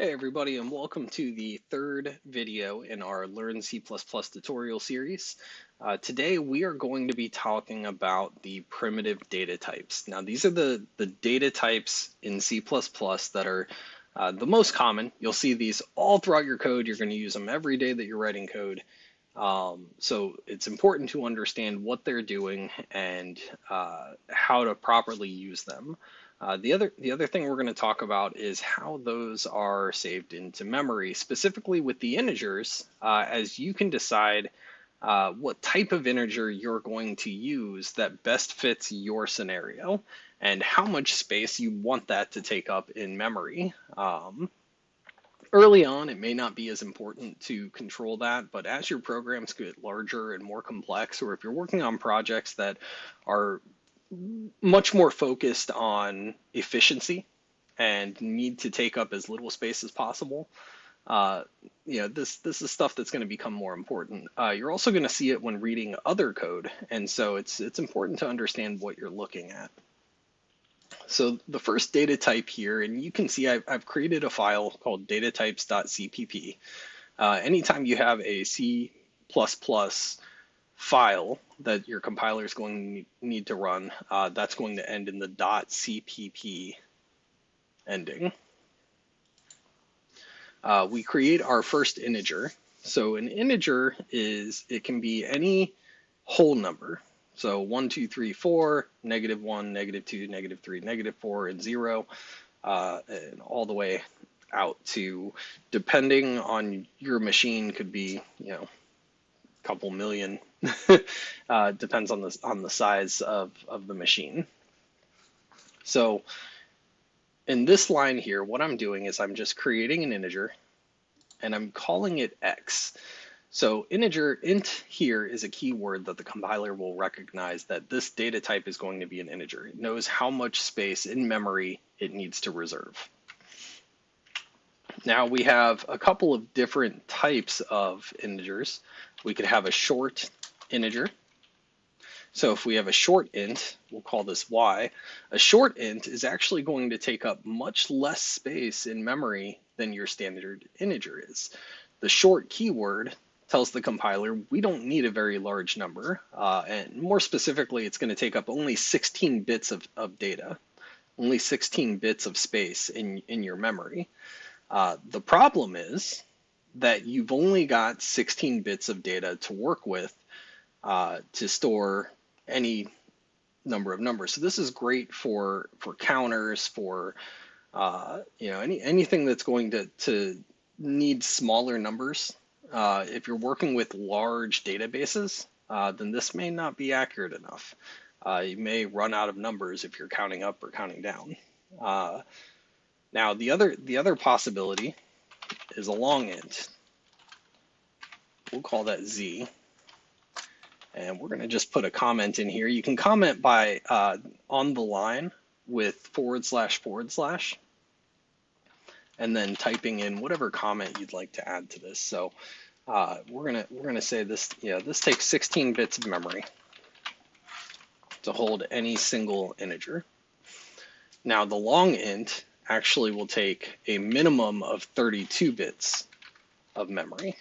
Hey everybody, and welcome to the third video in our Learn C++ tutorial series. Today we are going to be talking about the primitive data types. Now these are the data types in C++ that are the most common. You'll see these all throughout your code. You're going to use them every day that you're writing code. So it's important to understand what they're doing and how to properly use them. The other thing we're going to talk about is how those are saved into memory, specifically with the integers, as you can decide what type of integer you're going to use that best fits your scenario and how much space you want that to take up in memory. Early on, it may not be as important to control that, but as your programs get larger and more complex, or if you're working on projects that are much more focused on efficiency and need to take up as little space as possible, uh, this is stuff that's going to become more important. You're also going to see it when reading other code, and so it's important to understand what you're looking at. So the first data type here, and you can see I've created a file called datatypes.cpp. Anytime you have a C++ file that your compiler is going to need to run, that's going to end in the .cpp ending. We create our first integer. So an integer it can be any whole number. So 1, 2, 3, 4, -1, -2, -3, -4, and 0, and all the way out to, depending on your machine, could be, a couple million. Depends on the size of the machine. So in this line here, what I'm doing is I'm just creating an integer and I'm calling it x. So int here is a keyword that the compiler will recognize that this data type is going to be an integer. It knows how much space in memory it needs to reserve. Now we have a couple of different types of integers. We could have a short integer. So if we have a short int, we'll call this y. A short int is actually going to take up much less space in memory than your standard integer is. The short keyword tells the compiler we don't need a very large number, and more specifically, it's going to take up only 16 bits of data, only 16 bits of space in your memory. The problem is that you've only got 16 bits of data to work with to store any number of numbers. So this is great for counters, for anything that's going to need smaller numbers. If you're working with large databases, then this may not be accurate enough. You may run out of numbers if you're counting up or counting down. Now the other possibility is a long int. We'll call that z. And we're going to just put a comment in here. You can comment by on the line with // and then typing in whatever comment you'd like to add to this. So we're gonna say this. This takes 16 bits of memory to hold any single integer. Now the long int actually will take a minimum of 32 bits of memory.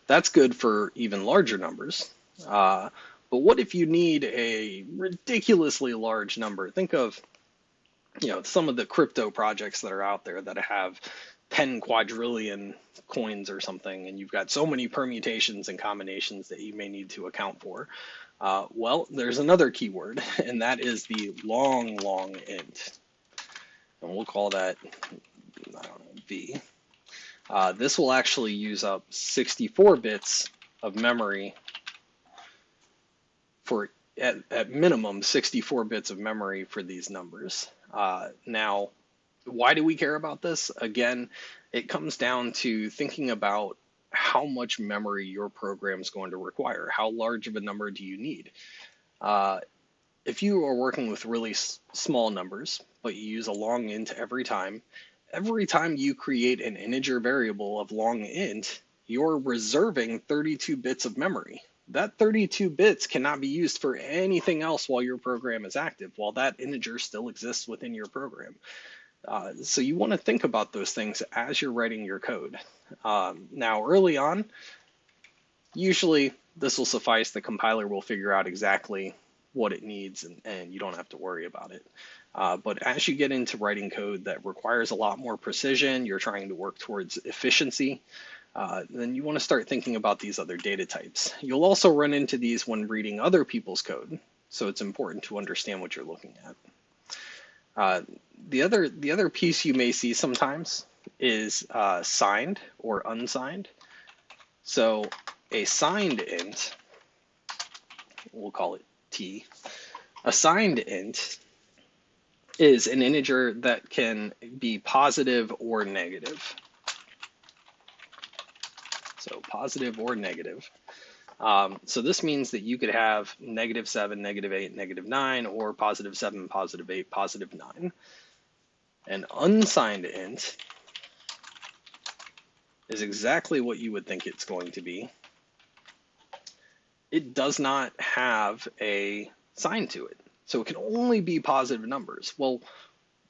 That's good for even larger numbers. But what if you need a ridiculously large number? Think of some of the crypto projects that are out there that have 10 quadrillion coins or something, and you've got so many permutations and combinations that you may need to account for. Well, there's another keyword, and that is the long int. And we'll call that, I don't know, v. This will actually use up 64 bits of memory for, at minimum, 64 bits of memory for these numbers. Now, why do we care about this? Again, it comes down to thinking about how much memory your program is going to require. How large of a number do you need? If you are working with really small numbers, but you use a long int every time you create an integer variable of long int, you're reserving 32 bits of memory. that 32 bits cannot be used for anything else while your program is active, while that integer still exists within your program. So you want to think about those things as you're writing your code. Now, early on, usually this will suffice. The compiler will figure out exactly what it needs, and you don't have to worry about it. But as you get into writing code that requires a lot more precision, you're trying to work towards efficiency, then you want to start thinking about these other data types. You'll also run into these when reading other people's code, so it's important to understand what you're looking at. The other piece you may see sometimes is signed or unsigned. So a signed int, we'll call it t, a signed int is an integer that can be positive or negative. So positive or negative. So this means that you could have -7, -8, -9, or +7, +8, +9. An unsigned int is exactly what you would think it's going to be. It does not have a sign to it, so it can only be positive numbers. Well,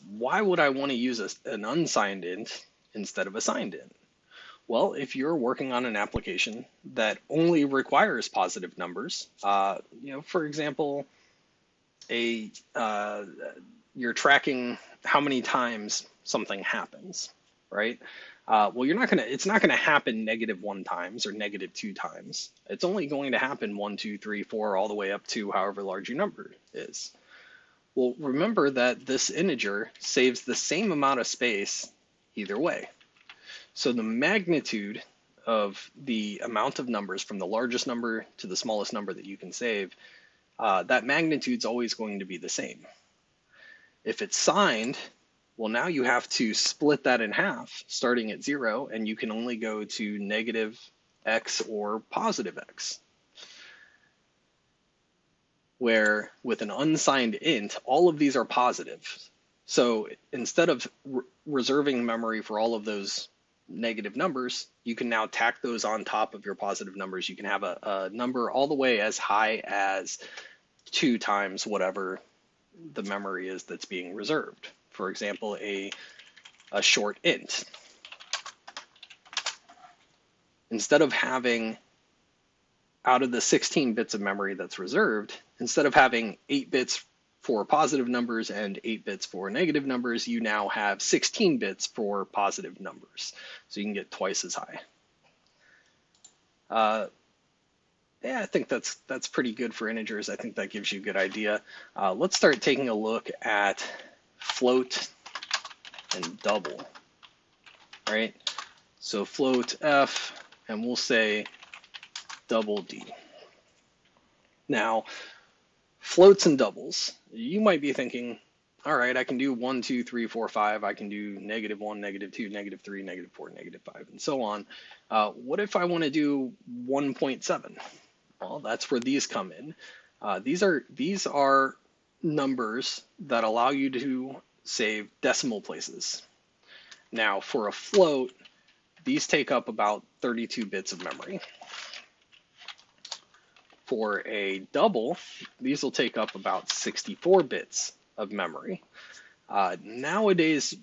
why would I want to use an unsigned int instead of a signed int? Well, if you're working on an application that only requires positive numbers, for example, you're tracking how many times something happens, right? Well, it's not gonna happen -1 times or -2 times. It's only going to happen 1, 2, 3, 4, all the way up to however large your number is. Well, remember that this integer saves the same amount of space either way. So the magnitude of the amount of numbers from the largest number to the smallest number that you can save, that magnitude's always going to be the same. If it's signed, well, now you have to split that in half starting at 0, and you can only go to -x or +x. Where with an unsigned int, all of these are positive. So instead of reserving memory for all of those negative numbers, you can now tack those on top of your positive numbers. You can have a number all the way as high as 2 times whatever the memory is that's being reserved. For example, a short int. Instead of having, out of the 16 bits of memory that's reserved, instead of having 8 bits for positive numbers and 8 bits for negative numbers, you now have 16 bits for positive numbers. So you can get twice as high. Yeah, I think that's pretty good for integers. I think that gives you a good idea. Let's start taking a look at float and double, right? So float f, and we'll say double d. Now, floats and doubles, you might be thinking, all right, I can do 1, 2, 3, 4, 5. I can do -1, -2, -3, -4, -5, and so on. What if I want to do 1.7? Well, that's where these come in. These are numbers that allow you to save decimal places. Now, for a float, these take up about 32 bits of memory. For a double, these will take up about 64 bits of memory. Nowadays,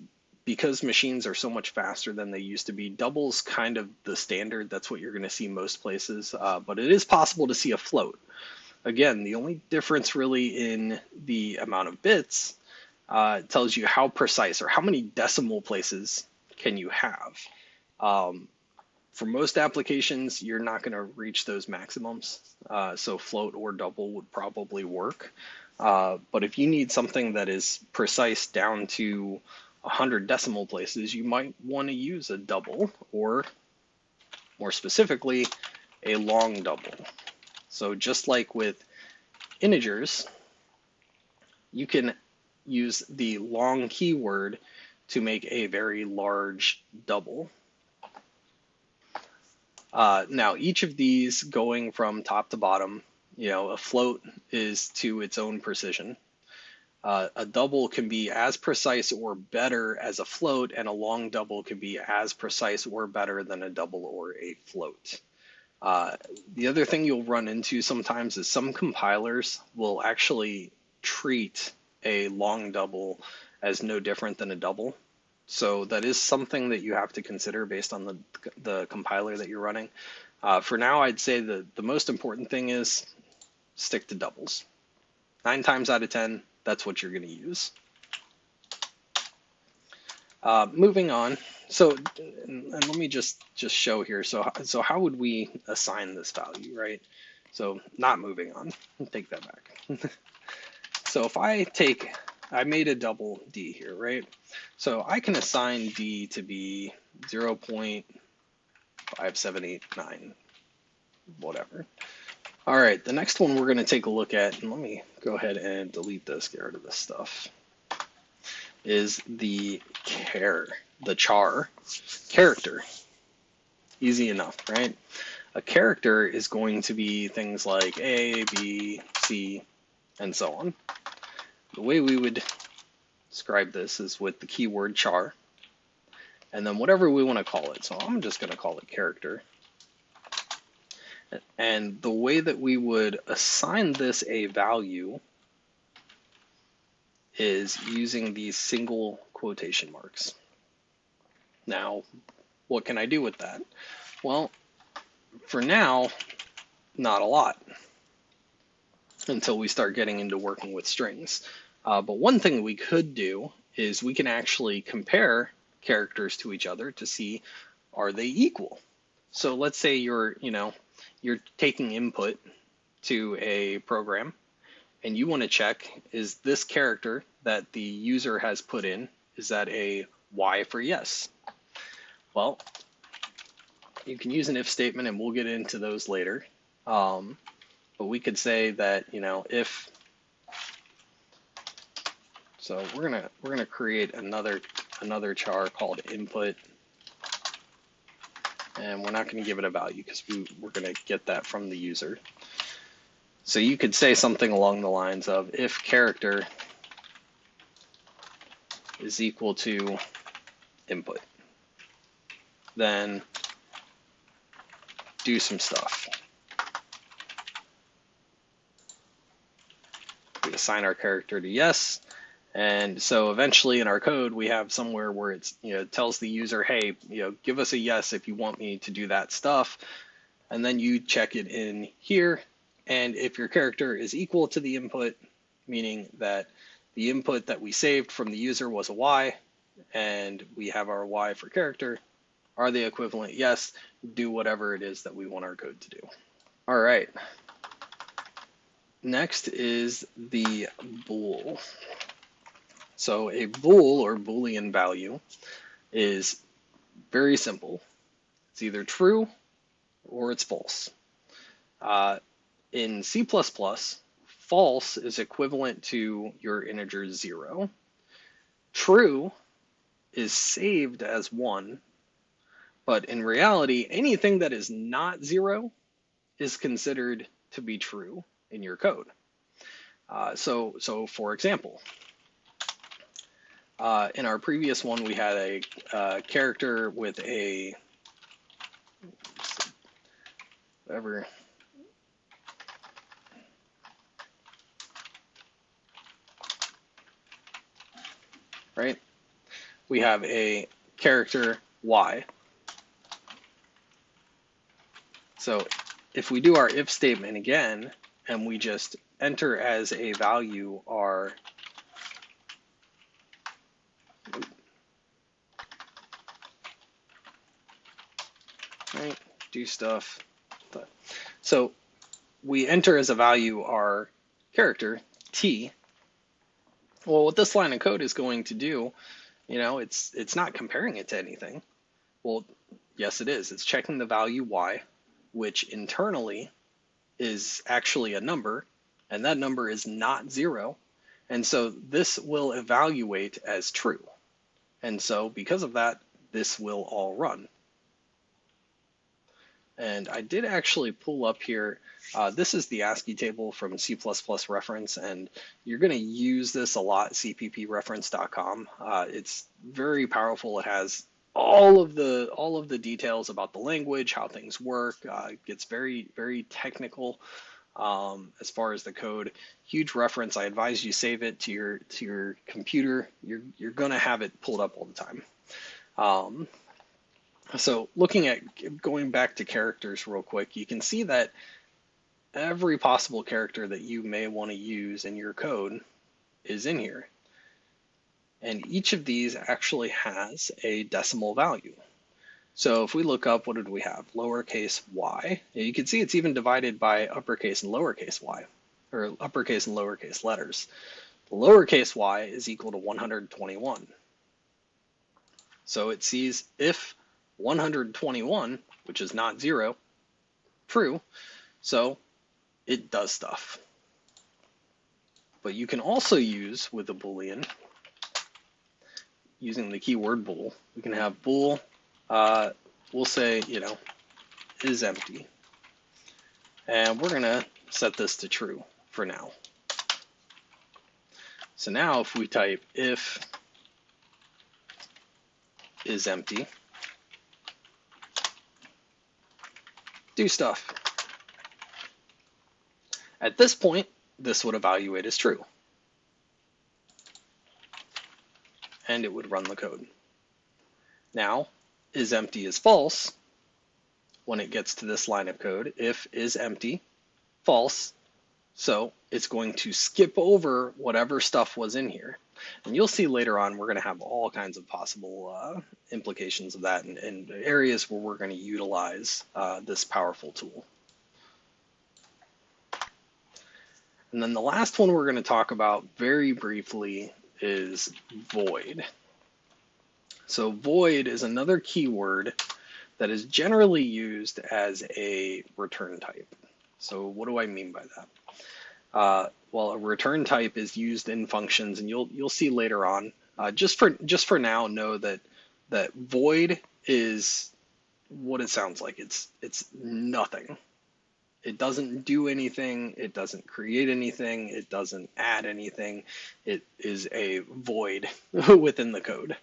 because machines are so much faster than they used to be, double's kind of the standard. That's what you're going to see most places, but it is possible to see a float. Again, the only difference really in the amount of bits tells you how precise or how many decimal places can you have. For most applications, you're not going to reach those maximums, so float or double would probably work. But if you need something that is precise down to 100 decimal places, you might want to use a double, or more specifically, a long double. So just like with integers, you can use the long keyword to make a very large double. Now, each of these going from top to bottom, a float is to its own precision. A double can be as precise or better as a float, and a long double can be as precise or better than a double or a float. The other thing you'll run into sometimes is some compilers will actually treat a long double as no different than a double. So that is something that you have to consider based on the compiler that you're running. For now, I'd say the most important thing is stick to doubles. 9 times out of 10, that's what you're going to use. Moving on. So, and let me just show here. So how would we assign this value, right? So not moving on. Take that back. So if I made a double D here, right? So I can assign D to be 0.5789, whatever. All right, the next one we're going to take a look at, and let me go ahead and delete this, get rid of this stuff, is the char character. Easy enough, right? A character is going to be things like A, B, C, and so on. The way we would describe this is with the keyword char, and then whatever we want to call it. So I'm just going to call it character. And the way that we would assign this a value is using these single quotation marks. Now, what can I do with that? Well, for now, not a lot until we start getting into working with strings. But one thing we could do is we can actually compare characters to each other to see, are they equal? So let's say you're taking input to a program and you want to check, is this character that the user has put in, is that a Y for yes? Well, you can use an if statement, and we'll get into those later. But we could say that, if, so we're gonna create another char called input, and we're not going to give it a value because we're going to get that from the user. So you could say something along the lines of, if character is equal to input, then do some stuff. We assign our character to yes. And so eventually in our code, we have somewhere where it's, it tells the user, hey, give us a yes if you want me to do that stuff. And then you check it in here. And if your character is equal to the input, meaning that the input that we saved from the user was a Y, and we have our Y for character, are they equivalent? Yes, do whatever it is that we want our code to do. All right. Next is the bool. So a bool, or Boolean value, is very simple. It's either true or it's false. In C++, false is equivalent to your integer 0. True is saved as 1, but in reality, anything that is not 0 is considered to be true in your code. So for example, in our previous one, we had a character with a whatever. Right? We have a character Y. So if we do our if statement again, and we just enter as a value our right, do stuff. So we enter as a value our character T. Well, what this line of code is going to do, it's not comparing it to anything. Well, yes, it is. It's checking the value Y, which internally is actually a number, and that number is not 0. And so this will evaluate as true. And so because of that, this will all run. And I did actually pull up here, this is the ASCII table from C++ reference, and you're going to use this a lot, cppreference.com. It's very powerful. It has all of the details about the language, how things work. It gets very, very technical as far as the code. Huge reference. I advise you save it to your computer. You're gonna have it pulled up all the time. Um, so looking at going back to characters real quick, you can see that every possible character that you may want to use in your code is in here. And each of these actually has a decimal value. So if we look up, what did we have? Lowercase y. You can see it's even divided by uppercase and lowercase y, or uppercase and lowercase letters. The lowercase y is equal to 121. So it sees if 121, which is not 0, true, so it does stuff. But you can also use with a Boolean, using the keyword bool, we can have bool, we'll say, is empty. And we're gonna set this to true for now. So now if we type if is empty, do stuff. At this point, this would evaluate as true. And it would run the code. Now, is empty is false. When it gets to this line of code, if is empty, false. So it's going to skip over whatever stuff was in here. And you'll see later on, we're going to have all kinds of possible implications of that and areas where we're going to utilize this powerful tool. And then the last one we're going to talk about very briefly is void. So void is another keyword that is generally used as a return type. So what do I mean by that? Well, a return type is used in functions, and you'll see later on. Just for now, know that void is what it sounds like. It's nothing. It doesn't do anything. It doesn't create anything. It doesn't add anything. It is a void within the code.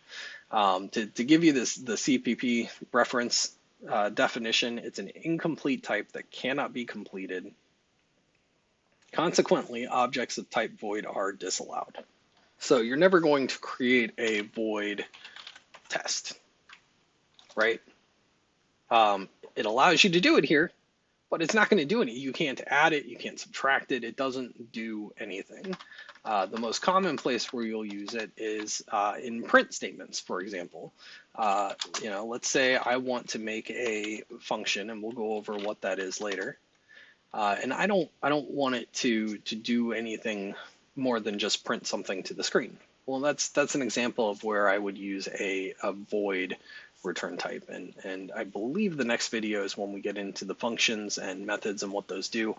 To give you the CPP reference definition, it's an incomplete type that cannot be completed. Consequently, objects of type void are disallowed. So you're never going to create a void test, right? It allows you to do it here, but it's not going to do anything. You can't add it, you can't subtract it, it doesn't do anything. The most common place where you'll use it is in print statements, for example. Let's say I want to make a function, and we'll go over what that is later. And I don't want it to do anything more than just print something to the screen. Well, that's an example of where I would use a void return type, and I believe the next video is when we get into the functions and methods and what those do.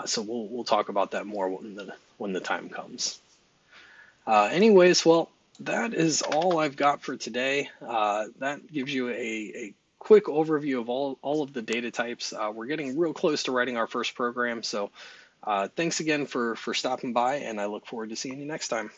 So we'll talk about that more when the time comes. Anyways, well, that is all I've got for today. That gives you a quick overview of all of the data types. We're getting real close to writing our first program, so thanks again for stopping by, and I look forward to seeing you next time.